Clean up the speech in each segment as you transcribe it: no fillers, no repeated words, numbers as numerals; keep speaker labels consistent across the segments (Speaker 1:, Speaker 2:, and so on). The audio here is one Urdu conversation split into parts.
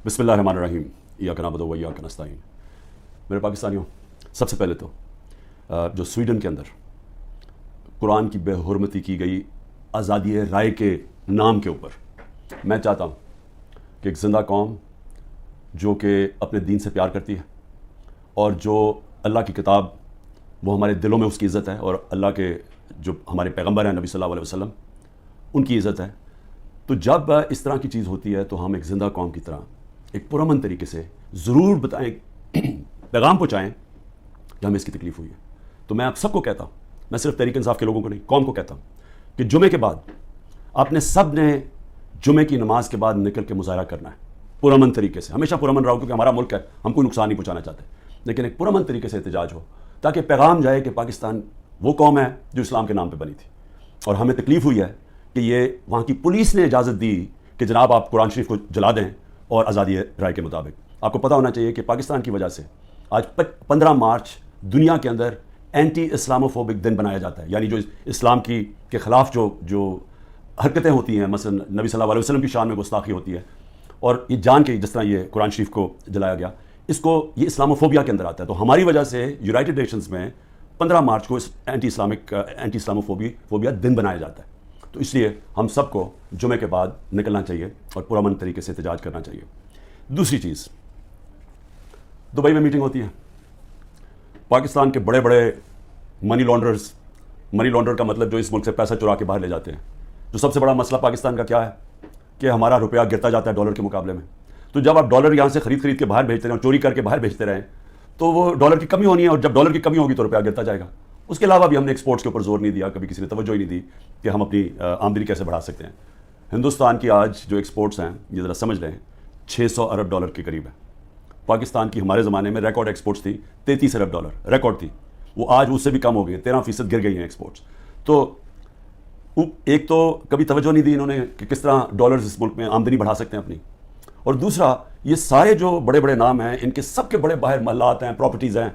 Speaker 1: بسم اللہ الرحمن الرحیم ایاک نعبد و ایاک نستعین۔ میرے پاکستانیوں، سب سے پہلے تو جو سویڈن کے اندر قرآن کی بے حرمتی کی گئی آزادی رائے کے نام کے اوپر، میں چاہتا ہوں کہ ایک زندہ قوم جو کہ اپنے دین سے پیار کرتی ہے اور جو اللہ کی کتاب وہ ہمارے دلوں میں اس کی عزت ہے، اور اللہ کے جو ہمارے پیغمبر ہیں نبی صلی اللہ علیہ وسلم ان کی عزت ہے، تو جب اس طرح کی چیز ہوتی ہے تو ہم ایک زندہ قوم کی طرح ایک پرامن طریقے سے ضرور بتائیں، پیغام پہنچائیں کہ ہمیں اس کی تکلیف ہوئی ہے۔ تو میں آپ سب کو کہتا ہوں، میں صرف تحریک انصاف کے لوگوں کو نہیں، قوم کو کہتا ہوں کہ جمعے کے بعد آپ نے سب نے جمعے کی نماز کے بعد نکل کے مظاہرہ کرنا ہے پرامن طریقے سے۔ ہمیشہ پرامن رہو کیونکہ ہمارا ملک ہے، ہم کوئی نقصان نہیں پہنچانا چاہتے، لیکن ایک پرامن طریقے سے احتجاج ہو تاکہ پیغام جائے کہ پاکستان وہ قوم ہے جو اسلام کے نام پہ بنی تھی، اور ہمیں تکلیف ہوئی ہے کہ یہ وہاں کی پولیس نے اجازت دی کہ جناب آپ قرآن شریف کو جلا دیں، اور آزادی رائے کے مطابق آپ کو پتہ ہونا چاہیے کہ پاکستان کی وجہ سے آج 15 مارچ دنیا کے اندر اینٹی اسلاموفوبک دن بنایا جاتا ہے، یعنی جو اسلام کے خلاف جو حرکتیں ہوتی ہیں، مثلا نبی صلی اللہ علیہ وسلم کی شان میں گستاخی ہوتی ہے، اور یہ جان کے جس طرح یہ قرآن شریف کو جلایا گیا، اس کو یہ اسلاموفوبیا کے اندر آتا ہے۔ تو ہماری وجہ سے یونائٹڈ نیشنز میں 15 مارچ کو اینٹی اسلاموفوبیا دن بنایا جاتا ہے۔ تو اس لیے ہم سب کو جمعے کے بعد نکلنا چاہیے اور پرامن طریقے سے احتجاج کرنا چاہیے۔ دوسری چیز، دبئی میں میٹنگ ہوتی ہے، پاکستان کے بڑے بڑے منی لانڈر کا مطلب جو اس ملک سے پیسہ چرا کے باہر لے جاتے ہیں۔ جو سب سے بڑا مسئلہ پاکستان کا کیا ہے کہ ہمارا روپیہ گرتا جاتا ہے ڈالر کے مقابلے میں۔ تو جب آپ ڈالر یہاں سے خرید کے باہر بھیجتے رہیں اور چوری کر کے باہر بھیجتے رہیں تو وہ ڈالر کی کمی ہونی ہے، اور جب ڈالر کی کمی ہوگی تو روپیہ گرتا جائے گا۔ اس کے علاوہ بھی ہم نے ایکسپورٹس کے اوپر زور نہیں دیا، کبھی کسی نے توجہ ہی نہیں دی کہ ہم اپنی آمدنی کیسے بڑھا سکتے ہیں۔ ہندوستان کی آج جو ایکسپورٹس ہیں یہ ذرا سمجھ لیں 600 ارب ڈالر کے قریب ہے۔ پاکستان کی ہمارے زمانے میں ریکارڈ ایکسپورٹس تھی 33 ارب ڈالر ریکارڈ تھی، وہ آج اس سے بھی کم ہو گئی، 13% گر گئی ہیں ایکسپورٹس۔ تو ایک تو کبھی توجہ نہیں دی انہوں نے کہ کس طرح ڈالرز اس ملک میں آمدنی بڑھا سکتے ہیں اپنی، اور دوسرا یہ سارے جو بڑے بڑے نام ہیں ان کے سب کے بڑے باہر محلات ہیں، پراپرٹیز ہیں،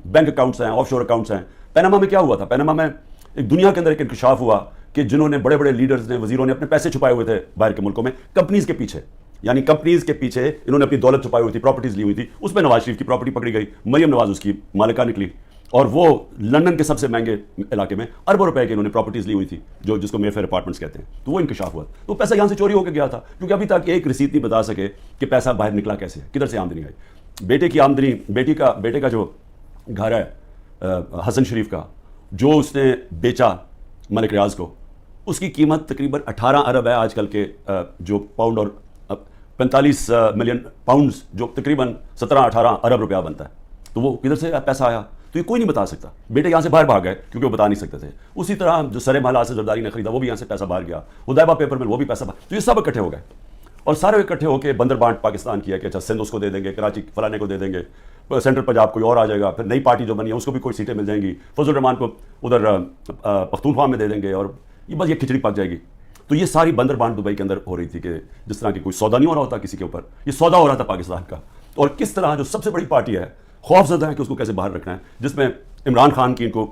Speaker 1: بینک اکاؤنٹس ہیں، آف شور اکاؤنٹس ہیں۔ پیناما میں کیا ہوا تھا؟ پیناما میں ایک دنیا کے اندر ایک انکشاف ہوا کہ جنہوں نے بڑے بڑے لیڈرز نے، وزیروں نے اپنے پیسے چھپائے ہوئے تھے باہر کے ملکوں میں کمپنیز کے پیچھے، یعنی کمپنیز کے پیچھے انہوں نے اپنی دولت چھپائی ہوئی تھی، پراپرٹیز لی ہوئی تھی۔ اس میں نواز شریف کی پراپرٹی پکڑی گئی، مریم نواز اس کی مالکہ نکلی، اور وہ لندن کے سب سے مہنگے علاقے میں اربوں روپے کی انہوں نے پراپرٹیز لی ہوئی تھی، جس کو مے فیئر اپارٹمنٹس کہتے ہیں۔ تو وہ انکشاف ہوا، تو پیسہ یہاں سے چوری ہو کے گیا تھا، کیونکہ ابھی تک ایک رسید نہیں بتا سکے کہ پیسہ باہر نکلا کیسے، کدھر سے آمدنی آئی۔ بیٹے کی آمدنی، بیٹے کا جو گھر ہے حسن شریف کا، جو اس نے بیچا ملک ریاض کو، اس کی قیمت تقریباً 18 ارب ہے آج کل کے جو پاؤنڈ، اور 45 ملین پاؤنڈز جو تقریباً 17-18 ارب روپیہ بنتا ہے۔ تو وہ کدھر سے پیسہ آیا تو یہ کوئی نہیں بتا سکتا۔ بیٹے یہاں سے باہر بھاگ گئے کیونکہ وہ بتا نہیں سکتے تھے۔ اسی طرح جو سرے محلہ سے زرداری نے خریدا وہ بھی یہاں سے پیسہ باہر گیا، حدیبہ پیپر مل وہ بھی پیسہ باہر، تو یہ سب اکٹھے ہو گئے، اور سارے اکٹھے ہو کے بندر بانٹ پاکستان کیا کہ اچھا سندھ اس کو دے دیں گے، کراچی فلانے کو دے دیں گے، سینٹرل پنجاب کوئی اور آ جائے گا، پھر نئی پارٹی جو بنی ہے اس کو بھی کوئی سیٹیں مل جائیں گی، فضل الرحمان کو ادھر پختونخوا میں دے دیں گے، اور یہ بس یہ کھچڑی پک جائے گی۔ تو یہ ساری بندر بانٹ دبئی کے اندر ہو رہی تھی کہ جس طرح کی کوئی سودا نہیں ہو رہا ہوتا کسی کے اوپر، یہ سودا ہو رہا تھا پاکستان کا، اور کس طرح جو سب سے بڑی پارٹی ہے خوف زدہ ہے کہ اس کو کیسے باہر رکھنا ہے، جس میں عمران خان کی ان کو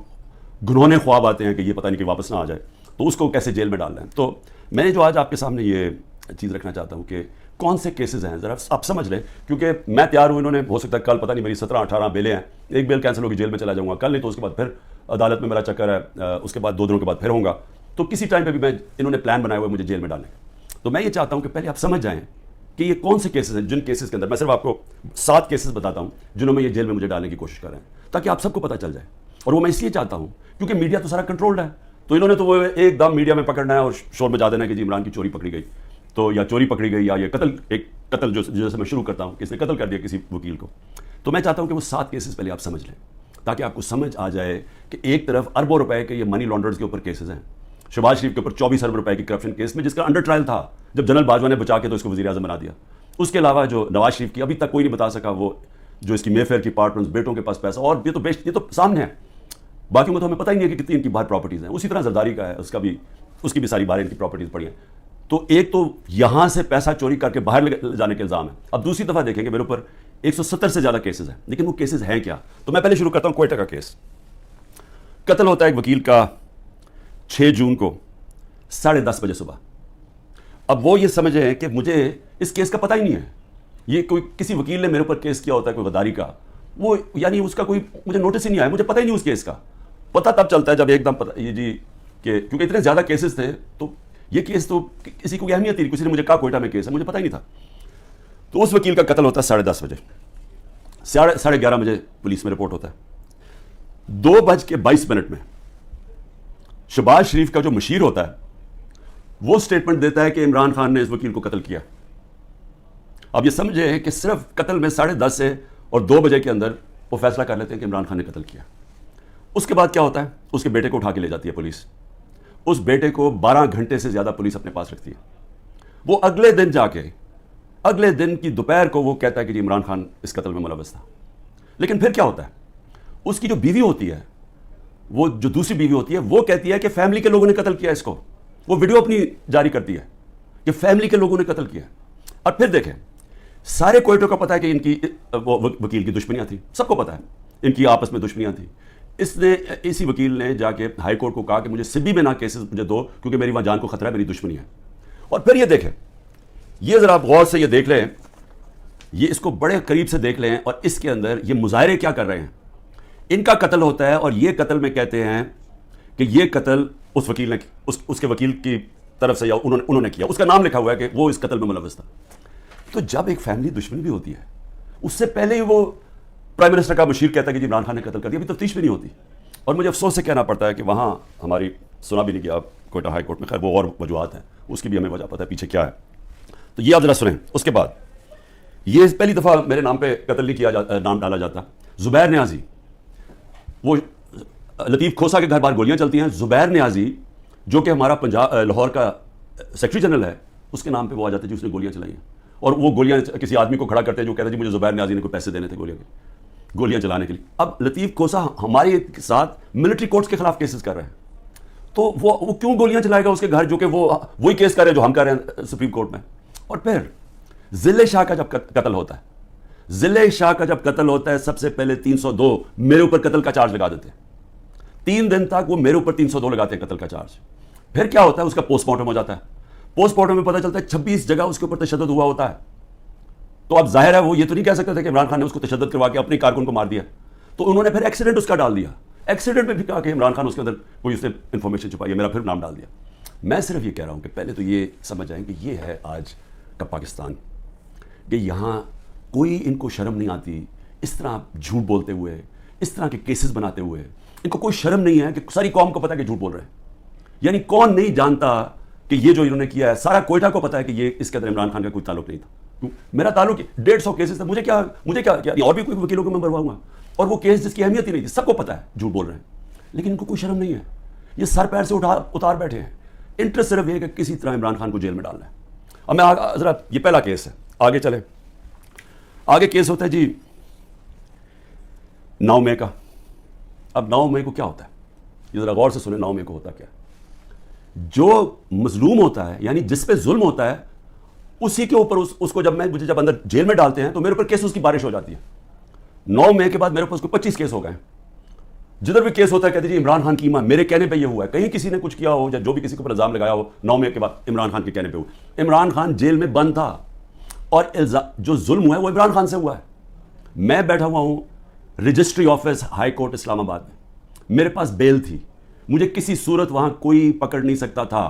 Speaker 1: گنہونے خواب آتے ہیں کہ یہ پتہ نہیں کہ واپس نہ آ جائے، تو اس کو کیسے جیل میں ڈالنا ہے۔ تو میں جو آج آپ کے سامنے یہ چیز رکھنا چاہتا ہوں کہ کون سے کیسز ہیں ذرا آپ سمجھ لیں، کیونکہ میں تیار ہوں، انہوں نے ہو سکتا ہے کل پتہ نہیں میری 17-18 بیلیں ہیں، ایک بیل کینسل ہوگی جیل میں چلا جاؤں گا کل، نہیں تو اس کے بعد پھر عدالت میں میرا چکر ہے، اس کے بعد 2 دنوں کے بعد پھر ہوں گا، تو کسی ٹائم پہ بھی انہوں نے پلان بنایا ہوا ہے مجھے جیل میں ڈالنے کا۔ تو میں یہ چاہتا ہوں کہ پہلے آپ سمجھ جائیں کہ یہ کون سے کیسز ہیں، جن کیسز کے اندر میں صرف آپ کو 7 کیسز بتاتا ہوں جنہوں میں یہ جیل میں مجھے ڈالنے کی کوشش کر رہے ہیں، تاکہ آپ سب کو پتہ چل جائے۔ اور وہ میں اس لیے چاہتا ہوں کیونکہ میڈیا تو سارا کنٹرولڈ ہے، تو انہوں نے تو وہ ایک دم میڈیا میں پکڑنا ہے اور شور بجا دینا ہے کہ جی عمران کی چوری پکڑی گئی، تو یا چوری پکڑی گئی، یا یہ قتل جیسے میں شروع کرتا ہوں کہ اس نے قتل کر دیا کسی وکیل کو۔ تو میں چاہتا ہوں کہ وہ 7 کیسز پہلے آپ سمجھ لیں تاکہ آپ کو سمجھ آ جائے کہ ایک طرف اربوں روپے کے یہ منی لانڈرز کے اوپر کیسز ہیں، شہباز شریف کے اوپر 24 ارب روپے کی کرپشن کیس میں جس کا انڈر ٹرائل تھا، جب جنرل باجوہ نے بچا کے تو اس کو وزیر اعظم بنا دیا۔ اس کے علاوہ جو نواز شریف کی ابھی تک کوئی نہیں بتا سکا، وہ جو اس کی مے فیئر کی اپارٹمنٹس، بیٹوں کے پاس پیسہ، اور یہ تو سامنے ہے، باقیوں میں تو ہمیں پتہ ہی نہیں ہے کہ کتنی ان کی باہر پراپرٹیز ہیں۔ اسی طرح زرداری کا ہے، اس کی بھی ساری باہر ان کی پراپرٹیز پڑی ہیں۔ تو ایک تو یہاں سے پیسہ چوری کر کے باہر لے جانے کے الزام ہے۔ اب دوسری دفعہ دیکھیں گے میرے اوپر 170 سے زیادہ کیسز ہیں، لیکن وہ کیسز ہیں کیا؟ تو میں پہلے شروع کرتا ہوں کوئٹہ کا کیس۔ قتل ہوتا ہے ایک وکیل کا 6 جون کو 10:30 بجے صبح۔ اب وہ یہ سمجھیں کہ مجھے اس کیس کا پتہ ہی نہیں ہے، یہ کوئی کسی وکیل نے میرے اوپر کیس کیا ہوتا ہے کوئی غداری کا, وہ یعنی اس کا کوئی مجھے نوٹس ہی نہیں آیا, مجھے پتہ ہی نہیں اس کیس کا. پتہ تب چلتا ہے جب ایک دم پتہ یہ جی کہ کیونکہ اتنے زیادہ کیسز تھے, تو یہ کیس تو کسی کو اہمیت نہیں, کسی نے مجھے کہا کوئٹہ میں کیس ہے, مجھے پتہ ہی نہیں تھا. تو اس وکیل کا قتل ہوتا ہے 10:30 بجے, 11:30 بجے پولیس میں رپورٹ ہوتا ہے. 2:22 میں شہباز شریف کا جو مشیر ہوتا ہے وہ سٹیٹمنٹ دیتا ہے کہ عمران خان نے اس وکیل کو قتل کیا. اب یہ سمجھے کہ صرف قتل میں 10:30 سے اور 2 بجے کے اندر وہ فیصلہ کر لیتے ہیں کہ عمران خان نے قتل کیا. اس کے بعد کیا ہوتا ہے, اس کے بیٹے کو اٹھا کے لے جاتی ہے پولیس. اس بیٹے کو 12 گھنٹے سے زیادہ پولیس اپنے پاس رکھتی ہے. وہ اگلے دن جا کے اگلے دن کی دوپہر کو وہ کہتا ہے کہ جی عمران خان اس قتل میں ملوث تھا. لیکن پھر کیا ہوتا ہے, اس کی جو بیوی ہوتی ہے, وہ جو دوسری بیوی ہوتی ہے, وہ کہتی ہے کہ فیملی کے لوگوں نے قتل کیا اس کو. وہ ویڈیو اپنی جاری کرتی ہے کہ فیملی کے لوگوں نے قتل کیا. اور پھر دیکھیں, سارے کوئٹوں کو پتا ہے کہ ان کی وہ وکیل کی دشمنیاں تھیں, سب کو پتا ہے ان کی آپس میں دشمنیاں تھیں. اسی وکیل نے جا کے ہائی کورٹ کو کہا کہ مجھے سبی میں نہ کیسز مجھے دو, کیونکہ میری وہاں جان کو خطرہ ہے, میری دشمنی ہے. اور پھر یہ دیکھیں, یہ ذرا آپ غور سے یہ دیکھ لیں, یہ اس کو بڑے قریب سے دیکھ لیں, اور اس کے اندر یہ مظاہرے کیا کر رہے ہیں. ان کا قتل ہوتا ہے, اور یہ قتل میں کہتے ہیں کہ یہ قتل اس وکیل نے اس کے وکیل کی طرف سے یا انہوں نے کیا. اس کا نام لکھا ہوا ہے کہ وہ اس قتل میں ملوث تھا. تو جب ایک فیملی دشمنی بھی ہوتی ہے, اس سے پہلے ہی وہ پرائم منسٹر کا مشیر کہتا ہے کہ جی عمران خان نے قتل کر دیا, ابھی تفتیش بھی نہیں ہوتی. اور مجھے افسوس سے کہنا پڑتا ہے کہ وہاں ہماری سنا بھی نہیں کیا کوئٹہ ہائی کورٹ میں. خیر وہ اور وجوہات ہیں, اس کی بھی ہمیں وجہ پتہ ہے پیچھے کیا ہے. تو یہ آپ ذرا سنیں. اس کے بعد یہ پہلی دفعہ میرے نام پہ قتل نہیں کیا نام ڈالا جاتا. زبیر نیازی, وہ لطیف کھوسا کے گھر باہر گولیاں چلتی ہیں. زبیر نیازی جو کہ ہمارا لاہور کا سیکرٹری جنرل ہے, اس کے نام پہ وہ آ جاتے ہیں جس نے گولیاں چلائی ہیں. اور وہ گولیاں کسی آدمی کو کھڑا کرتے ہیں جو کہتے ہیں جی مجھے زبیر نیازی نے کوئی پیسے دینے تھے گولیاں چلانے کے لیے. اب لطیف کھوسا ہمارے ساتھ ملٹری کورٹس کے خلاف کیسز کر رہے ہیں, تو وہ کیوں گولیاں چلائے گا اس کے گھر, جو کہ وہی کیس کر رہے ہیں جو ہم کر رہے ہیں سپریم کورٹ میں. اور پھر ضلع شاہ کا جب قتل ہوتا ہے, ضلع شاہ کا جب قتل ہوتا ہے, سب سے پہلے 302 میرے اوپر قتل کا چارج لگا دیتے ہیں. 3 دن تک وہ میرے اوپر 302 لگاتے ہیں قتل کا چارج. پھر کیا ہوتا ہے, اس کا پوسٹ مارٹم ہو جاتا ہے. پوسٹ مارٹم میں پتہ چلتا ہے 26 جگہ اس کے اوپر تشدد ہوا ہوتا ہے. تو اب ظاہر ہے وہ یہ تو نہیں کہہ سکتے تھے کہ عمران خان نے اس کو تشدد کروا کے اپنے کارکن کو مار دیا. تو انہوں نے پھر ایکسیڈنٹ اس کا ڈال دیا. ایکسیڈنٹ میں بھی کہا کہ عمران خان اس کے اندر کوئی اس نے انفارمیشن چھپائی ہے, میرا پھر نام ڈال دیا. میں صرف یہ کہہ رہا ہوں کہ پہلے تو یہ سمجھ جائیں کہ یہ ہے آج کا پاکستان, کہ یہاں کوئی ان کو شرم نہیں آتی اس طرح جھوٹ بولتے ہوئے, اس طرح کے کیسز بناتے ہوئے. ان کو کوئی شرم نہیں ہے کہ ساری قوم کو پتہ ہے کہ جھوٹ بول رہے ہیں. یعنی کون نہیں جانتا کہ یہ جو انہوں نے کیا ہے, سارا کوئٹہ کو پتا ہے کہ یہ اس کے اندر عمران خان کا کوئی تعلق نہیں تھا. میرا تعلق 150 کیسز تھا, مجھے کیا اور بھی کوئی وکیلوں کو میں بھرواؤں گا, اور وہ کیس جس کی اہمیت ہی نہیں تھی, سب کو پتا ہے جھوٹ بول رہے ہیں, لیکن ان کو کوئی شرم نہیں ہے. یہ سر پیر سے اتار بیٹھے ہیں. انٹرسٹ صرف یہ کہ کسی طرح عمران خان کو جیل میں ڈالنا ہے. اب میں ذرا, یہ پہلا کیس ہے, آگے چلے. آگے کیس ہوتا ہے جی 9 مئی کا. اب 9 مئی کو کیا ہوتا ہے, یہ ذرا غور سے سنیں. 9 مئی کو ہوتا کیا, جو مظلوم ہوتا ہے یعنی جس پہ ظلم ہوتا ہے, اسی کے اوپر اس کو مجھے جب اندر جیل میں ڈالتے ہیں تو میرے اوپر کیس اس کی بارش ہو جاتی ہے. 9 مئی کے بعد میرے اوپر 25 کیس ہو گئے ہیں. جدھر بھی کیس ہوتا ہے کہتے ہیں عمران خان کی ماں, میرے کہنے پہ یہ ہوا ہے. کہیں کسی نے کچھ کیا ہو یا جو بھی کسی کے اوپر الزام لگایا ہو, 9 مئی کے بعد عمران خان کے کہنے پہ ہوا. عمران خان جیل میں بند تھا, اور جو ظلم ہوا ہے وہ عمران خان سے ہوا ہے. میں بیٹھا ہوا ہوں رجسٹری آفس ہائی کورٹ اسلام آباد میں, میرے پاس بیل تھی, مجھے کسی صورت وہاں کوئی پکڑ نہیں سکتا تھا.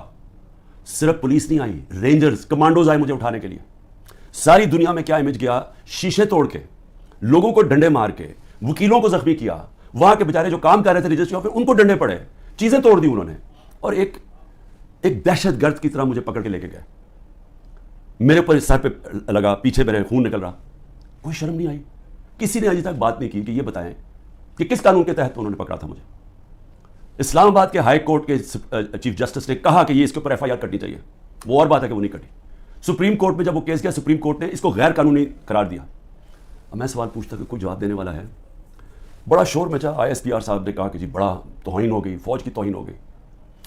Speaker 1: صرف پولیس نہیں آئی, رینجرز کمانڈوز آئے مجھے اٹھانے کے لیے. ساری دنیا میں کیا امیج گیا, شیشے توڑ کے, لوگوں کو ڈنڈے مار کے, وکیلوں کو زخمی کیا. وہاں کے بیچارے جو کام کر رہے تھے رجسٹری آفس, ان کو ڈنڈے پڑے, چیزیں توڑ دی انہوں نے, اور ایک دہشت گرد کی طرح مجھے پکڑ کے لے کے گئے. میرے اوپر سر پہ لگا, پیچھے میرے خون نکل رہا. کوئی شرم نہیں آئی. کسی نے ابھی تک بات نہیں کی کہ یہ بتائیں کہ کس قانون کے تحت انہوں نے پکڑا تھا مجھے. اسلام آباد کے ہائی کورٹ کے چیف جسٹس نے کہا کہ یہ اس کے اوپر FIR کرنی چاہیے. وہ اور بات ہے کہ وہ نہیں کٹی. سپریم کورٹ میں جب وہ کیس گیا, سپریم کورٹ نے اس کو غیر قانونی قرار دیا. اب میں سوال پوچھتا کہ کوئی جواب دینے والا ہے. بڑا شور مچا. ISPR صاحب نے کہا کہ جی بڑا توہین ہو گئی, فوج کی توہین ہو گئی.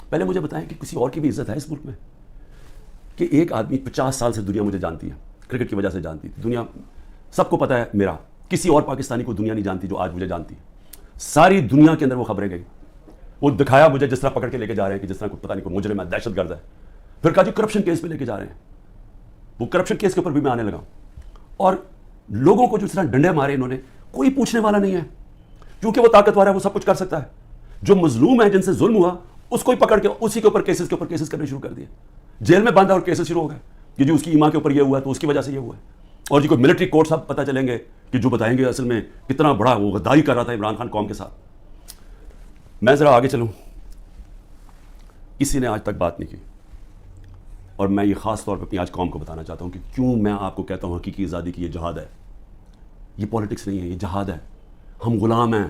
Speaker 1: پہلے مجھے بتائیں کہ کسی اور کی بھی عزت ہے اس ملک میں, کہ ایک آدمی 50 سال سے دنیا مجھے جانتی ہے, کرکٹ کی وجہ سے جانتی ہے دنیا, سب کو پتہ ہے میرا, کسی اور پاکستانی کو دنیا نہیں جانتی جو آج مجھے جانتی ہے. ساری دنیا کے اندر وہ خبریں گئی, وہ دکھایا مجھے جس طرح پکڑ کے لے کے جا رہے ہیں کہ جس طرح کوئی پتہ نہیں کوئی مجرم ہے, دہشت گرد ہے. پھر کہا جی کرپشن کیس پہ لے کے جا رہے ہیں. وہ کرپشن کیس کے اوپر بھی میں آنے لگا. اور لوگوں کو جس طرح ڈنڈے مارے انہوں نے, کوئی پوچھنے والا نہیں ہے, کیونکہ وہ طاقتور ہے, وہ سب کچھ کر سکتا ہے. جو مظلوم ہے, جن سے ظلم ہوا, اس کو ہی پکڑ کے اسی کے اوپر کیسز کرنے شروع کر دیے. جیل میں باندھا اور کیسز شروع ہو گئے کہ جی اس کی ایما کے اوپر یہ ہوا تو اس کی وجہ سے یہ ہوا ہے. اور جی کوئی ملٹری کورٹ صاحب پتہ چلیں گے کہ جو بتائیں گے اصل میں کتنا بڑا وہ غداری کر رہا تھا عمران خان قوم کے ساتھ. میں ذرا آگے چلوں. کسی نے آج تک بات نہیں کی, اور میں یہ خاص طور پہ اپنی آج قوم کو بتانا چاہتا ہوں کہ کیوں میں آپ کو کہتا ہوں حقیقی آزادی کی یہ جہاد ہے. یہ پالیٹکس نہیں ہے, یہ جہاد ہے. ہم غلام ہیں,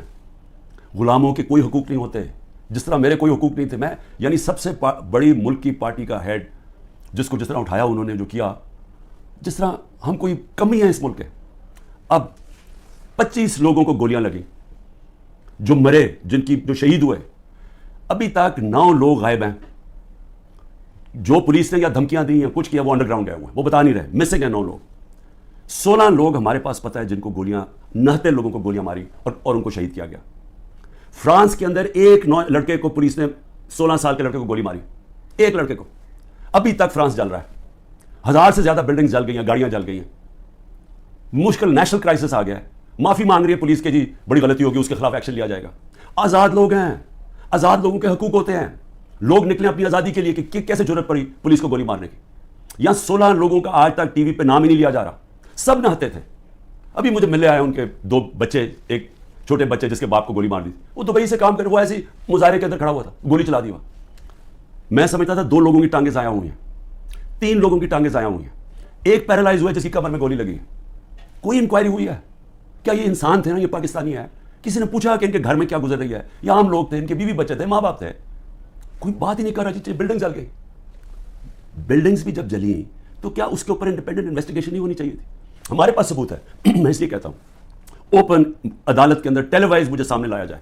Speaker 1: غلاموں کے کوئی حقوق نہیں ہوتے. جس طرح میرے کوئی حقوق نہیں تھے, میں یعنی سب سے بڑی ملک کی پارٹی کا ہیڈ, جس کو جس طرح اٹھایا انہوں نے, جو کیا, جس طرح ہم کوئی کمی ہے اس ملک کے. اب 25 لوگوں کو گولیاں لگیں جو مرے, جو شہید ہوئے. ابھی تک 9 لوگ غائب ہیں. جو پولیس نے یا دھمکیاں دی ہیں, کچھ کیا, وہ انڈر گراؤنڈ گئے ہوئے ہیں, وہ بتا نہیں رہے. مسنگ ہیں 9 لوگ. 16 لوگ ہمارے پاس پتہ ہے جن کو گولیاں, 69 لوگوں کو گولیاں ماری اور ان کو شہید کیا گیا. فرانس کے اندر ایک لڑکے کو پولیس نے 16 سال کے لڑکے کو گولی ماری, ایک لڑکے کو. ابھی تک فرانس جل رہا ہے. 1000 سے زیادہ بلڈنگز جل گئی ہیں, گاڑیاں جل گئی ہیں. مشکل نیشنل کرائسس آ گیا ہے. معافی مانگ رہی ہے پولیس کے, جی بڑی غلطی ہوگی, اس کے خلاف ایکشن لیا جائے گا. آزاد لوگ ہیں, آزاد لوگوں کے حقوق ہوتے ہیں. لوگ نکلیں اپنی آزادی کے لیے کہ کیسے ضرورت پڑی پولیس کو گولی مارنے کی. یہاں 16 لوگوں کا آج تک ٹی وی پہ نام ہی نہیں لیا جا رہا. سب نہتے تھے. ابھی مجھے ملے آئے ان کے 2 بچے, ایک چھوٹے بچے جس کے باپ کو گولی مار دی, وہ دبئی سے کام کرے, وہ ایسے مظاہرے کے اندر کھڑا ہوا تھا, گولی چلا دی. میں سمجھتا تھا 2 لوگوں کی ٹانگیں ضائع ہوئی ہیں, 3 لوگوں کی ٹانگیں ضائع ہوئی ہیں, ایک پیرالائز ہوا ہے جس کی کمر میں گولی لگی ہے. کوئی انکوائری ہوئی ہے کیا یہ انسان تھے نا, یہ پاکستانی ہے؟ کسی نے پوچھا کہ ان کے گھر میں کیا گزر رہی ہے؟ یہ عام لوگ تھے, ان کے بیوی بچے تھے, ماں باپ تھے. کوئی بات ہی نہیں کر رہا. جی بلڈنگ جل گئی. بلڈنگز بھی جب جلی تو کیا اس کے اوپر انڈیپینڈنٹ انویسٹیگیشن نہیں ہونی چاہیے تھی؟ ہمارے پاس ثبوت ہے. میں اس لیے کہتا ہوں اوپن عدالت کے اندر ٹیلی وائز مجھے سامنے لایا جائے.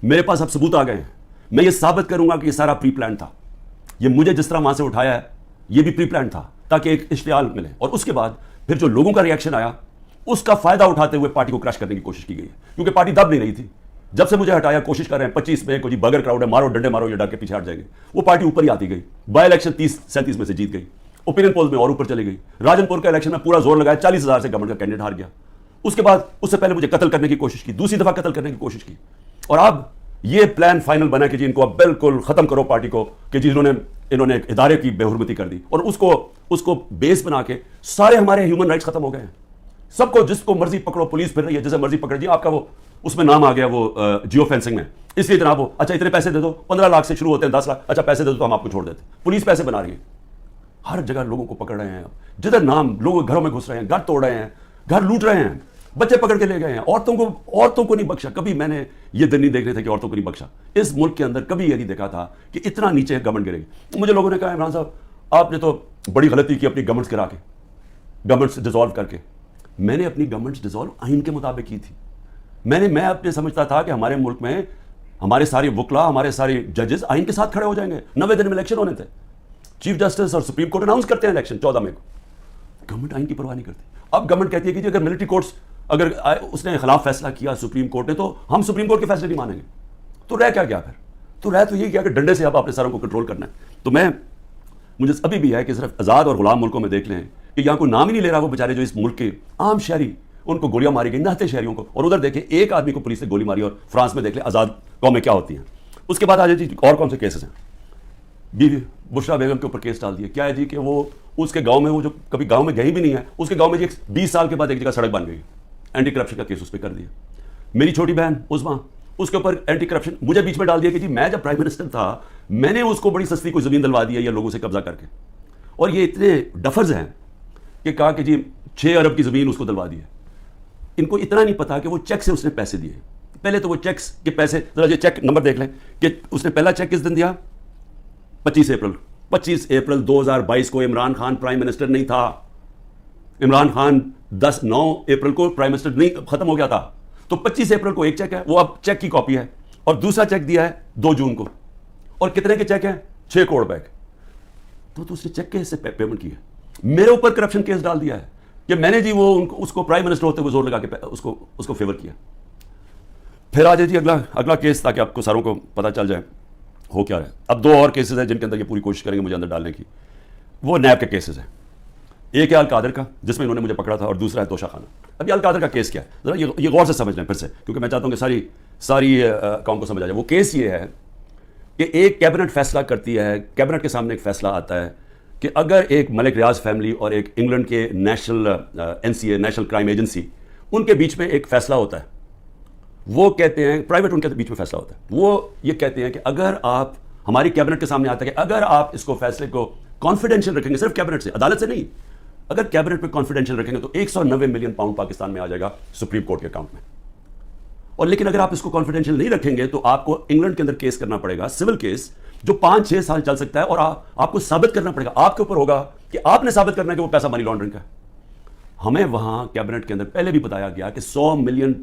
Speaker 1: میرے پاس اب ثبوت آ گئے ہیں. میں یہ ثابت کروں گا کہ یہ سارا پری پلان تھا. یہ مجھے جس طرح وہاں سے اٹھایا ہے یہ بھی پری پلان تھا تاکہ ایک اشتعال ملے. اور اس کے بعد پھر جو لوگوں کا ریئیکشن آیا اس کا فائدہ اٹھاتے ہوئے پارٹی کو کرش کرنے کی کوشش کی گئی ہے, کیونکہ پارٹی دب نہیں رہی تھی. جب سے مجھے ہٹایا کوشش کر رہے ہیں 25 میں کوئی بغیر کراؤڈ ہے, مارو ڈنڈے مارو, یہ ڈر کے پیچھے ہٹ جائیں گے. وہ پارٹی اوپر ہی آتی گئی. بائی الیکشن 30-37 میں سے جیت گئی. اوپینین پولز میں اور اوپر چلی گئی. راجن پور کا الیکشن میں پورا زور لگایا, 40,000 سے گورنمنٹ کا کینڈیڈیٹ ہار گیا. اس کے بعد اس سے پہلے مجھے قتل کرنے کی کوشش کی, دوسری دفعہ قتل کرنے کی کوشش کی. اور اب یہ پلان فائنل بنا کہ جی ان کو اب بالکل ختم کرو پارٹی کو, کہ جی انہوں نے ادارے کی بے حرمتی کر دی. اور اس کو بیس بنا کے سارے ہمارے ہیومن رائٹس ختم ہو گئے ہیں. سب کو جس کو مرضی پکڑو, پولیس پھر رہی ہے جسے مرضی پکڑ. جی آپ کا وہ اس میں نام آ گیا وہ جیو فینسنگ میں, اس لیے جناب وہ اچھا اتنے پیسے دے دو, 15 لاکھ سے شروع ہوتے ہیں, 10 لاکھ, اچھا پیسے دے دو تو ہم آپ کو چھوڑ دیتے. پولیس پیسے بنا رہی ہے. ہر جگہ لوگوں کو پکڑ رہے ہیں, جدھر نام لوگ گھروں میں گھس رہے ہیں, گھر توڑ رہے ہیں, گھر لوٹ رہے ہیں, بچے پکڑ کے لے گئے ہیں. عورتوں کو نہیں بخشا. کبھی میں نے یہ دن نہیں دیکھ رہے تھے کہ عورتوں کو نہیں بخشا. اس ملک کے اندر کبھی یہ نہیں دیکھا تھا کہ اتنا نیچے گورنمنٹ گرے گی. مجھے لوگوں نے کہا عمران صاحب آپ نے تو بڑی غلطی کی اپنی گورنمنٹس گرا کے, گورنمنٹس ڈیزالو کر کے. میں نے اپنی گورنمنٹس ڈیزالو آئین کے مطابق کی تھی. میں اپنے سمجھتا تھا کہ ہمارے ملک میں ہمارے سارے وکلا, ہمارے سارے ججز آئین کے ساتھ کھڑے ہو جائیں گے. 90 دن میں الیکشن ہونے تھے. چیف جسٹس اور سپریم کورٹ اناؤنس کرتے ہیں الیکشن 14 مئی کو. گورنمنٹ آئین کی پرواہ نہیں کرتی. اب گورنمنٹ کہتی ہے کہ جی اگر ملٹری کورٹس اگر اس نے خلاف فیصلہ کیا سپریم کورٹ نے تو ہم سپریم کورٹ کے فیصلے نہیں مانیں گے. تو رہ کیا گیا پھر؟ تو رہ تو یہ کیا کہ ڈنڈے سے اب اپنے ساروں کو کنٹرول کرنا ہے. تو مجھے ابھی بھی ہے کہ صرف آزاد اور غلام ملکوں میں دیکھ لیں کہ یہاں کوئی نام ہی نہیں لے رہا وہ بیچارے جو اس ملک کے عام شہری, ان کو گولیاں ماری گئی, نہتے شہریوں کو. اور ادھر دیکھیں ایک آدمی کو پولیس نے گولی ماری. اور فرانس میں دیکھ لیں آزاد قومیں کیا ہوتی ہیں. اس کے بعد آ جائے جی اور کون سے کیسز ہیں. بیوی بشرا بیگم کے اوپر کیس ڈال دیا. کیا ہے جی کہ وہ اس کے گاؤں میں, وہ جو کبھی گاؤں میں گئی بھی نہیں ہے, اس کے گاؤں میں جی 20 سال کے بعد ایک جگہ سڑک بن گئی. اینٹی کرپشن کا کیس اس پہ کر دیا. میری چھوٹی بہن عظما, اس کے اوپر اینٹی کرپشن. مجھے بیچ میں ڈال دیا کہ جی میں جب پرائم منسٹر تھا میں نے اس کو بڑی سستی کوئی زمین دلوا دی ہے یا لوگوں سے قبضہ کر کے. اور یہ اتنے ڈفرز ہیں کہ کہا کہ جی 6 ارب کی زمین اس کو دلوا دی ہے. ان کو اتنا نہیں پتا کہ وہ چیک سے اس نے پیسے دیے. پہلے تو وہ چیکس کے پیسے, ذرا یہ چیک نمبر دیکھ لیں کہ اس نے پہلا چیک کس دن دیا, 25 اپریل 2022 کو. عمران خان پرائم منسٹر نہیں تھا. عمران خان 9 اپریل کو پرائم منسٹر نہیں ختم ہو گیا تھا. تو 25 اپریل کو ایک چیک ہے, وہ اب چیک کی کاپی ہے. اور دوسرا چیک دیا ہے 2 جون کو. اور کتنے کے چیک ہیں؟ 6 کروڑ روپے. تو اس نے چیک کے سے پیمنٹ کی ہے. میرے اوپر کرپشن کیس ڈال دیا ہے کہ میں نے جی وہ اس کو پرائم منسٹر ہوتے ہوئے زور لگا کے اس کو فیور کیا. پھر آ جائے جی اگلا کیس, تاکہ آپ کو ساروں کو پتہ چل جائے ہو کیا رہا ہے. اب 2 اور کیسز ہیں جن کے اندر یہ پوری کوشش کریں گے مجھے اندر ڈالنے کی. وہ نیب کے کیسز ہیں. ایک ہے القادر کا جس میں انہوں نے مجھے پکڑا تھا، اور دوسرا ہے توشہ خانہ. ابھی القادر کا کیس کیا ہے ذرا یہ غور سے سمجھ لیں پھر سے، کیونکہ میں چاہتا ہوں کہ ساری قوم کو سمجھ آ جائے. وہ کیس یہ ہے کہ ایک کیبنٹ فیصلہ کرتی ہے، کیبنٹ کے سامنے ایک فیصلہ آتا ہے کہ اگر ایک ملک ریاض فیملی اور ایک انگلینڈ کے national NCA national crime agency, ان کے بیچ میں ایک فیصلہ ہوتا ہے. وہ کہتے ہیں پرائیویٹ، ان کے بیچ میں فیصلہ ہوتا ہے، وہ یہ کہتے ہیں کہ اگر آپ ہماری کیبنٹ کے سامنے آتا ہے کہ اگر آپ اس کو فیصلے کو کانفیڈینشیل رکھیں گے، صرف کیبنٹ سے، عدالت سے نہیں، اگر کیبنٹ پہ کانفیڈینشیل رکھیں گے تو 190 ملین پاؤنڈ پاکستان میں آ جائے گا سپریم کورٹ کے اکاؤنٹ میں. اور لیکن اگر آپ اس کو کانفیڈینشیل نہیں رکھیں گے تو آپ کو انگلینڈ کے اندر کیس کرنا پڑے گا، سول کیس جو 5-6 سال چل سکتا ہے، اور آپ کو ثابت کرنا پڑے گا، آپ کے اوپر ہوگا کہ آپ نے ثابت کرنا ہے کہ وہ پیسہ منی لانڈرنگ کا ہے. ہمیں وہاں کیبنٹ کے اندر پہلے بھی بتایا گیا کہ $100 ملین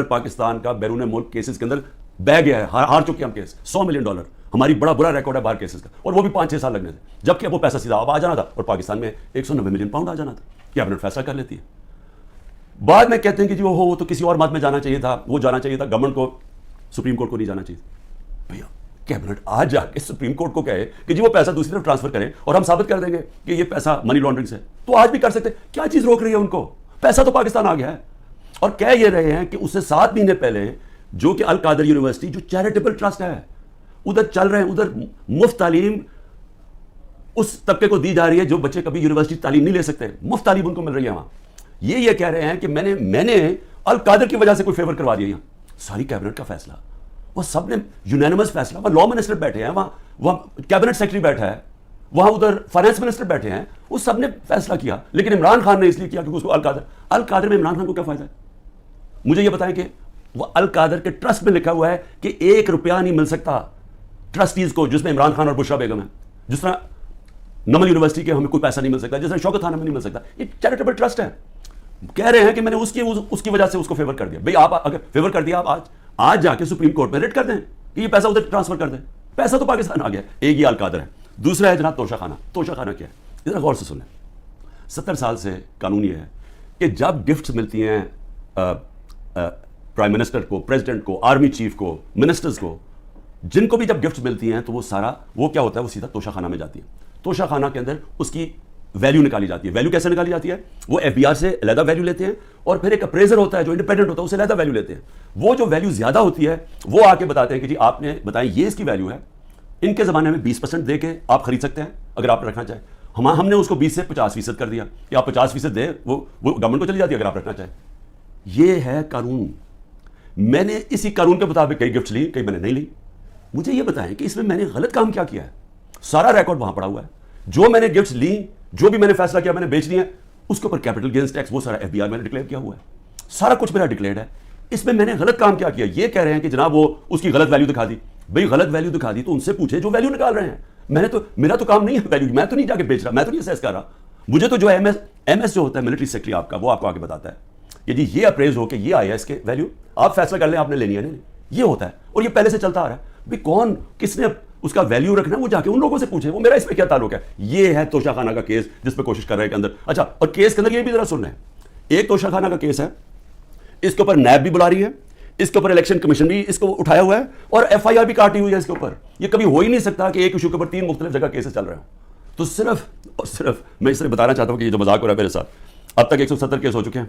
Speaker 1: پاکستان کا بیرون ملک کیسز کے اندر بہ گیا ہے، ہار چکے ہم کیس. $100 ملین ہماری بڑا برا ریکارڈ ہے باہر کیسز کا، اور وہ بھی 5-6 سال لگنے تھے، جبکہ وہ پیسہ سیدھا اب آ جانا تھا اور پاکستان میں 190 ملین پاؤنڈ آ جانا تھا. کیبنٹ فیصلہ کر لیتی ہے. بعد میں کہتے ہیں کہ جی وہ تو کسی اور مد میں جانا چاہیے تھا، وہ جانا چاہیے تھا گورنمنٹ کو، سپریم کورٹ کو نہیں جانا چاہیے. بھیا کیبنٹ آج جا کے سپریم کورٹ کو کہے کہ جی وہ پیسہ دوسری طرف ٹرانسفر کریں اور ہم ثابت کر دیں گے کہ یہ پیسہ منی لانڈرنگ سے، تو آج بھی کر سکتے. کیا چیز روک رہی ہے ان کو؟ پیسہ تو پاکستان آ گیا ہے. اور کہہ یہ رہے ہیں کہ اس سے 7 مہینے پہلے جو کہ القادر یونیورسٹی جو چیریٹیبل ٹرسٹ ہے ادھر چل رہے ہیں، ادھر مفت تعلیم اس طبقے کو دی جا رہی ہے جو بچے کبھی یونیورسٹی تعلیم نہیں لے سکتے، مفت تعلیم ان کو مل رہی ہے وہاں. یہ کہہ رہے ہیں کہ میں نے القادر کی وجہ سے کوئی فیور کروا دیا. یہاں ساری کیبنٹ کا فیصلہ، وہ سب نے یونینمس فیصلہ، وہاں لا منسٹر بیٹھے ہیں، وہاں کیبنٹ سیکرٹری بیٹھا ہے، وہاں ادھر فائنانس منسٹر بیٹھے ہیں، وہ سب نے فیصلہ کیا. لیکن عمران خان نے اس لیے کیا کہ اس کو القادر میں عمران خان کو کیا فائدہ ہے؟ مجھے یہ بتائیں کہ وہ القادر کے ٹرسٹ میں لکھا ہوا ہے کہ 1 روپیہ نہیں مل سکتا ٹرسٹیز کو، جس میں عمران خان اور بشرا بیگم ہے. جس طرح نمل یونیورسٹی کے ہمیں کوئی پیسہ نہیں مل سکتا، جس طرح شوکت خان ہمیں نہیں مل سکتا. یہ چیریٹیبل ٹرسٹ ہے. کہہ رہے ہیں کہ میں نے اس کی وجہ سے اس کو فیور کر دیا. بھئی آپ اگر فیور کر دیا، آپ آج جا کے سپریم کورٹ میں ریٹ کر دیں کہ یہ پیسہ ادھر ٹرانسفر کر دیں. پیسہ تو پاکستان آ گیا. ایک یہ القادر ہے. دوسرا ہے جناب توشہ خانہ. توشہ خانہ کیا ہے؟ ذرا غور سے سنیں. 70 سال سے قانون یہ ہے کہ جب گفٹس ملتی ہیں پرائم منسٹر کو، پریزیڈنٹ کو، آرمی چیف کو، منسٹرز کو، جن کو بھی جب گفٹس ملتی ہیں تو وہ کیا ہوتا ہے، وہ سیدھا توشہ خانہ میں جاتی ہے. توشہ خانہ کے اندر اس کی ویلیو نکالی جاتی ہے. ویلیو کیسے نکالی جاتی ہے؟ وہ FBR سے علیحدہ ویلیو لیتے ہیں، اور پھر ایک اپریزر ہوتا ہے جو انڈیپینڈنٹ ہوتا ہے، اسے علیحدہ ویلیو لیتے ہیں. وہ جو ویلیو زیادہ ہوتی ہے وہ آ کے بتاتے ہیں کہ جی آپ نے بتائیں یہ اس کی ویلیو ہے. ان کے زمانے میں 20% دے کے آپ خرید سکتے ہیں اگر آپ رکھنا چاہیں. ہم نے اس کو 20 سے 50% کر دیا کہ آپ 50% دیں، وہ گورنمنٹ کو چلی جاتی ہے اگر آپ رکھنا چاہیں. یہ ہے قانون. میں نے اسی قانون کے مطابق کئی گفٹس لی، کئی میں نے نہیں لی. مجھے یہ بتائیں کہ اس میں نے غلط کام کیا کیا ہے؟ سارا ریکارڈ وہاں پڑا ہوا ہے. جو میں نے گفٹس لی، جو بھی میں نے فیصلہ کیا میں نے بیچ لیا، اس کے اوپر کیپٹل گینز ٹیکس وہ سارا FBR میں نے ڈکلیئر کیا ہوا ہے. سارا کچھ میرا ڈکلیئرڈ ہے. اس میں نے غلط کام کیا کیا؟ یہ کہہ رہے ہیں کہ جناب وہ اس کی غلط ویلیو دکھا دی. بھئی غلط ویلیو دکھا دی تو ان سے پوچھے جو ویلیو نکال رہے ہیں. میرا تو کام نہیں ہے ویلیو، میں تو نہیں جا کے بیچ رہا، میں تو نہیں اسیس کر رہا. مجھے تو جو ایم ایس جو ہوتا ہے ملٹری سیکرٹری آپ کا، وہ آپ کو آگے بتاتا ہے کہ جی یہ اپریز ہو کہ یہ آیا اس کے ویلیو، آپ فیصلہ کر لیں آپ نے لینی ہے نہیں. یہ ہوتا ہے اور یہ پہلے سے چلتا آ رہا ہے. بھئی کون کس نے اس کا ویلیو رکھنا ہے وہ جا کے ان لوگوں سے پوچھے، وہ میرا اس میں کیا تعلق ہے. یہ ہے توشہ خانہ کا کیس جس پہ کوشش کر رہے ہیں کہ اندر. اچھا، اور کیس کے اندر یہ بھی ذرا سن رہے ہیں. ایک توشہ خانہ کا کیس ہے، اس کے اوپر نیب بھی بلا رہی ہے، اس کے اوپر الیکشن کمیشن بھی اس کو اٹھایا ہوا ہے، اور FIR بھی کاٹی ہوئی ہے اس کے اوپر. یہ کبھی ہو ہی نہیں سکتا کہ ایک ایشو کے اوپر 3 مختلف جگہ کیسز چل رہے ہوں. تو صرف میں اس لیے بتانا چاہتا ہوں کہ یہ جو مذاق ہو رہا ہے میرے ساتھ، اب تک 170 کیس ہو چکے ہیں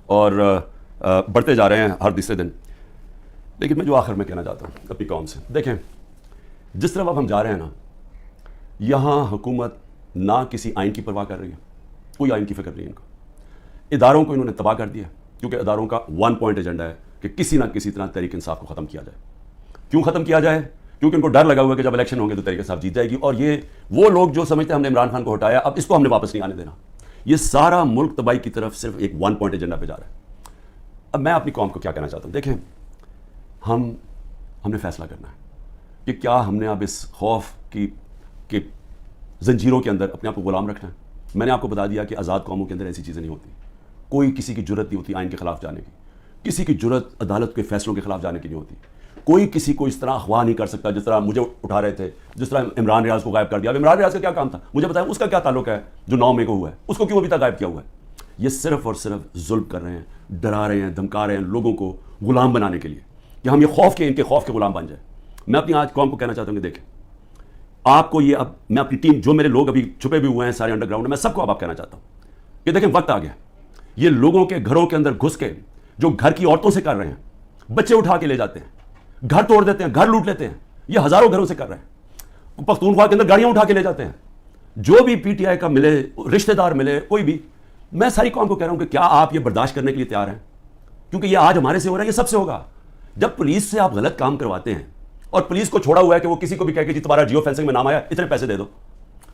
Speaker 1: اور بڑھتے جا رہے ہیں ہر تیسرے دن. لیکن میں جو آخر میں کہنا چاہتا ہوں اپنی قوم سے، دیکھیں جس طرح اب ہم جا رہے ہیں نا، یہاں حکومت نہ کسی آئین کی پرواہ کر رہی ہے، کوئی آئین کی فکر نہیں ان کو. اداروں کو انہوں نے تباہ کر دیا، کیونکہ اداروں کا 1 پوائنٹ ایجنڈا ہے کہ کسی نہ کسی طرح تحریک انصاف کو ختم کیا جائے. کیوں ختم کیا جائے؟ کیونکہ ان کو ڈر لگا ہوا ہے کہ جب الیکشن ہوں گے تو تحریک انصاف جیت جائے گی، اور یہ وہ لوگ جو سمجھتے ہیں ہم نے عمران خان کو ہٹایا اب اس کو ہم نے واپس نہیں آنے دینا. یہ سارا ملک تباہی کی طرف صرف ایک 1 پوائنٹ ایجنڈا پہ جا رہا ہے. اب میں اپنی قوم کو کیا کہنا چاہتا ہوں، دیکھیں ہم نے فیصلہ کرنا ہے کہ کیا ہم نے اب اس خوف کی زنجیروں کے اندر اپنے آپ کو غلام رکھنا ہے. میں نے آپ کو بتا دیا کہ آزاد قوموں کے اندر ایسی چیزیں نہیں ہوتی. کوئی کسی کی جرت نہیں ہوتی آئین کے خلاف جانے کی، کسی کی جرت عدالت کے فیصلوں کے خلاف جانے کی نہیں ہوتی. کوئی کسی کو اس طرح اغوا نہیں کر سکتا جس طرح مجھے اٹھا رہے تھے، جس طرح عمران ریاض کو غائب کر دیا. اب عمران ریاض کا کیا کام تھا مجھے بتائیں، اس کا کیا تعلق ہے جو 9 مئی کو ہوا ہے، اس کو کیوں ابھی تک غائب کیا ہوا ہے؟ یہ صرف اور صرف ظلم کر رہے ہیں، ڈرا رہے ہیں، دھمکا رہے ہیں لوگوں کو غلام بنانے کے لیے کہ ہم یہ خوف کے ان کے خوف کے غلام بن جائیں. میں اپنی آج قوم کو کہنا چاہتا ہوں کہ دیکھیں آپ کو یہ اب میں اپنی ٹیم جو میرے لوگ ابھی چھپے بھی ہوئے ہیں سارے انڈر گراؤنڈ میں سب کو اب آپ کہنا چاہتا ہوں کہ دیکھیں وقت آ گیا. یہ لوگوں کے گھروں کے اندر گھس کے جو گھر کی عورتوں سے کر رہے ہیں, بچے اٹھا کے لے جاتے ہیں, گھر توڑ دیتے ہیں, گھر لوٹ لیتے ہیں, یہ ہزاروں گھروں سے کر رہے ہیں. پختونخوا کے اندر گاڑیاں اٹھا کے لے جاتے ہیں. جو بھی پی ٹی آئی کا ملے, رشتہ دار ملے, کوئی بھی, میں ساری قوم کو کہہ رہا ہوں کہ کیا آپ یہ برداشت کرنے کے لیے تیار ہیں؟ کیونکہ یہ آج ہمارے سے ہو رہا ہے, یہ سب سے ہوگا. جب پولیس سے آپ غلط کام کرواتے ہیں اور پولیس کو چھوڑا ہوا ہے کہ وہ کسی کو بھی کہے کہ جی تمہارا جیو فینسنگ میں نام آیا, اتنے پیسے دے دو.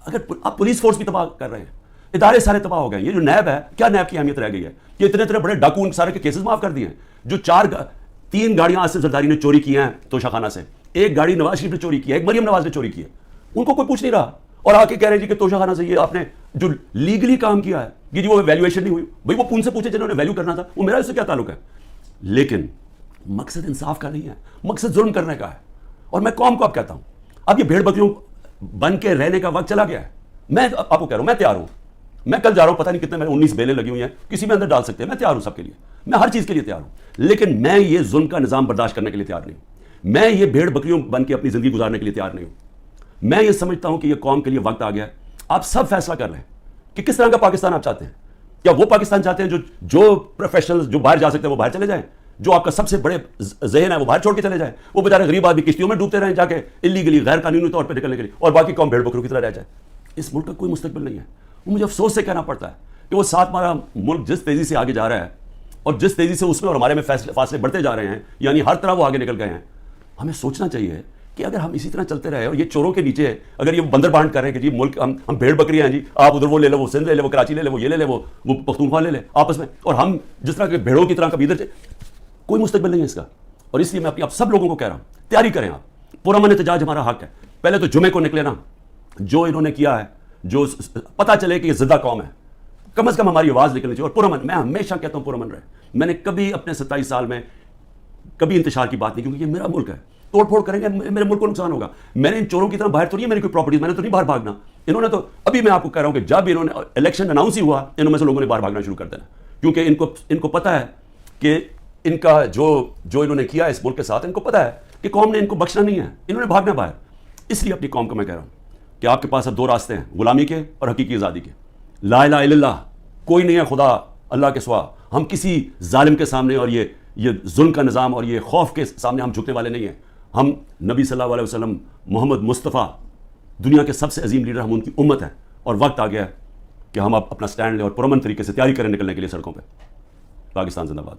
Speaker 1: اگر آپ پولیس فورس بھی تباہ کر رہے ہیں, ادارے سارے تباہ ہو گئے. یہ جو نیب ہے, کیا نیب کی اہمیت رہ گئی ہے؟ کہ اتنے بڑے ڈاکو ان سارے کے کیسز معاف کر دیے ہیں. جو 3 گاڑیاں آصف زرداری نے چوری کی ہیں توشہ خانہ سے, 1 گاڑی نواز شریف نے چوری کی ہے, 1 مریم نواز نے چوری کی ہے, ان کو کوئی پوچھ نہیں رہا. اور آ کے کہہ رہے ہیں کہ توشہ خانہ سے یہ آپ نے جو لیگلی کام کیا ہے کہ جی وہ ویلیویشن نہیں ہوئی. بھائی وہ ان سے پوچھے جنہوں نے ویلیو کرنا تھا, وہ میرا اس سے کیا تعلق ہے؟ لیکن مقصد انصاف کا نہیں ہے, مقصد ظلم کرنے کا ہے. اور میں قوم کو اب کہتا ہوں, اب یہ بھیڑ بکریوں بن کے رہنے کا وقت چلا گیا ہے. میں آپ کو کہہ رہا ہوں, میں تیار ہوں. میں کل جا رہا ہوں, پتہ نہیں کتنے میں 19 بیلیں لگی ہوئی ہیں, کسی میں اندر ڈال سکتے ہیں. میں تیار ہوں سب کے لیے, میں ہر چیز کے لیے تیار ہوں. لیکن میں یہ ظلم کا نظام برداشت کرنے کے لیے تیار نہیں ہوں. میں یہ بھیڑ بکریوں بن کے اپنی زندگی گزارنے کے لیے تیار نہیں ہوں. میں یہ سمجھتا ہوں کہ یہ قوم کے لیے وقت آ گیا ہے. آپ سب فیصلہ کر رہے ہیں کہ کس طرح کا پاکستان آپ چاہتے ہیں. کیا وہ پاکستان چاہتے ہیں جو پروفیشنل جو باہر جا سکتے ہیں وہ باہر چلے جائیں, جو آپ کا سب سے بڑے ذہن ہے وہ باہر چھوڑ کے چلے جائیں, وہ بیچارے غریب آدمی کشتیوں میں ڈوبتے رہیں جا کے اللیگلی غیر قانونی طور پہ نکلنے کے لیے, اور باقی قوم بھیڑ بکریوں کی طرح رہ جائے. اس ملک کا کوئی مستقبل نہیں ہے. وہ مجھے افسوس سے کہنا پڑتا ہے کہ وہ ساتھ ہمارا ملک جس تیزی سے آگے جا رہا ہے اور جس تیزی سے اس میں اور ہمارے میں فاصلے بڑھتے جا رہے ہیں, یعنی ہر طرح وہ آگے نکل گئے ہیں. ہمیں سوچنا چاہیے کہ اگر ہم اسی طرح چلتے رہے اور یہ چوروں کے نیچے اگر یہ بندر بانٹ کر رہے ہیں کہ جی ملک ہم بھیڑ بکریاں ہیں, جی آپ ادھر وہ لے لو, وہ سندھ لے لے, وہ کراچی لے لے, وہ یہ لے لے, وہ پختونخوا لے لے آپس میں, اور ہم جس طرح کے بھیڑوں کی طرح کبھی ادھر کوئی مستقبل نہیں ہے اس کا. اور اس لیے میں اپنی آپ سب لوگوں کو کہہ رہا ہوں, تیاری کریں. آپ پرامن احتجاج ہمارا حق ہے. پہلے تو جمعے کو نکلے نا, جو انہوں نے کیا ہے, جو پتہ چلے کہ یہ زندہ قوم ہے, کم از کم ہماری آواز نکلنی چاہیے. اور پرامن, میں ہمیشہ کہتا ہوں پرامن رہے. میں نے کبھی اپنے 27 سال میں کبھی انتشار کی بات نہیں, کیونکہ یہ میرا ملک ہے. توڑ پھوڑ کریں گے میرے ملک کو نقصان ہوگا. میں نے ان چوروں کی طرح باہر تو نہیں ہے میری کوئی پراپرٹیز, میں نے تو نہیں باہر بھاگنا. انہوں نے تو ابھی میں آپ کو کہہ رہا ہوں کہ جب انہوں نے الیکشن اناؤنس ہی ہوا, انہوں میں سے لوگوں نے باہر بھاگنا شروع کر دینا, کیونکہ ان کو پتہ ہے کہ ان کا جو انہوں نے کیا اس ملک کے ساتھ, ان کو پتہ ہے کہ قوم نے ان کو بخشنا نہیں ہے, انہوں نے بھاگنا باہر. اس لیے اپنی قوم کو میں کہہ رہا ہوں کہ آپ کے پاس اب 2 راستے ہیں, غلامی کے اور حقیقی آزادی کے. لا الہ الا اللہ, کوئی نہیں ہے خدا اللہ کے سوا. ہم کسی ظالم کے سامنے اور یہ ظلم کا نظام اور یہ خوف کے سامنے ہم جھکنے والے نہیں ہیں. ہم نبی صلی اللہ علیہ وسلم, محمد مصطفیٰ, دنیا کے سب سے عظیم لیڈر, ہم ان کی امت ہیں. اور وقت آ گیا ہے کہ ہم اپنا سٹینڈ لیں اور پرامن طریقے سے تیاری کریں نکلنے کے لیے سڑکوں پہ. پاکستان زندہ باد.